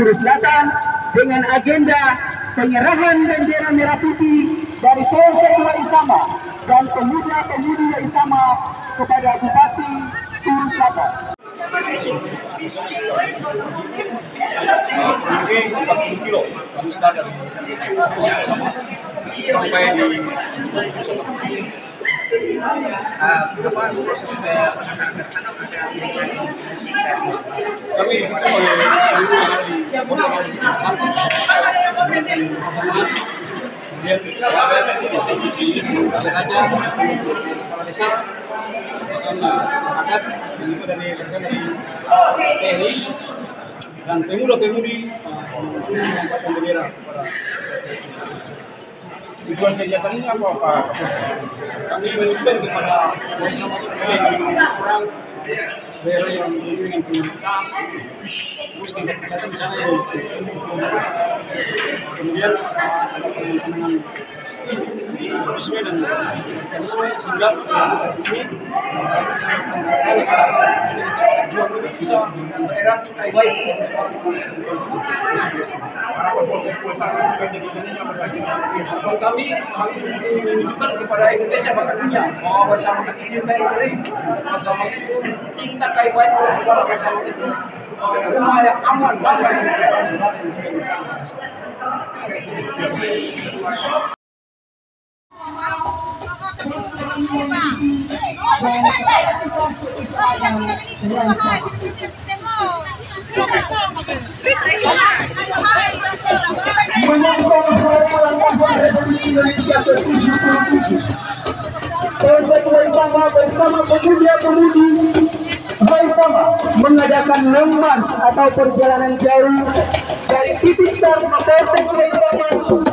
Bengkulu Selatan dengan agenda penyerahan bendera merah putih dari Polsek Waisama dan pemuda-pemudi Waisama kepada Bupati Bengkulu Selatan. Ini 40 kilo kami standar sampai di apa proses kami itu oleh seluruh kemudian aja kepala desa masyarakat dan itu dari TNI dan pemuda-pemudi menyempatkan bendera kepada tujuan kegiatan ini apa? Kami menunjukkan kepada bersama orang daerah yang dengan komunitas terus tingkat kegiatan di sana yang kemudian ada teman-teman sesuai dan mekanisme sehingga ini juang bisa daerah baik kami menunjukkan kepada Indonesia bahkannya bahwa bersama kita ini bersama itu cinta baik bersama itu rumah yang aman damai. Polsek Waisama bersama pemuda-pemudi Waisama mengadakan lemas atau perjalanan jauh dari titik start Polsek Waisama.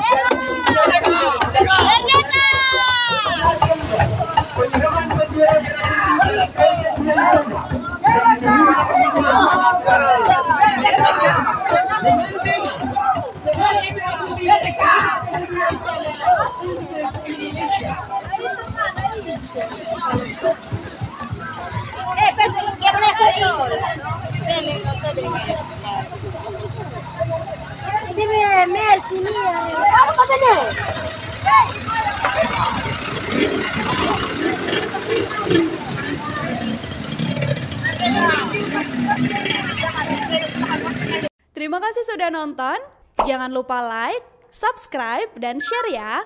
Terima kasih sudah nonton. Jangan lupa like, subscribe, dan share ya.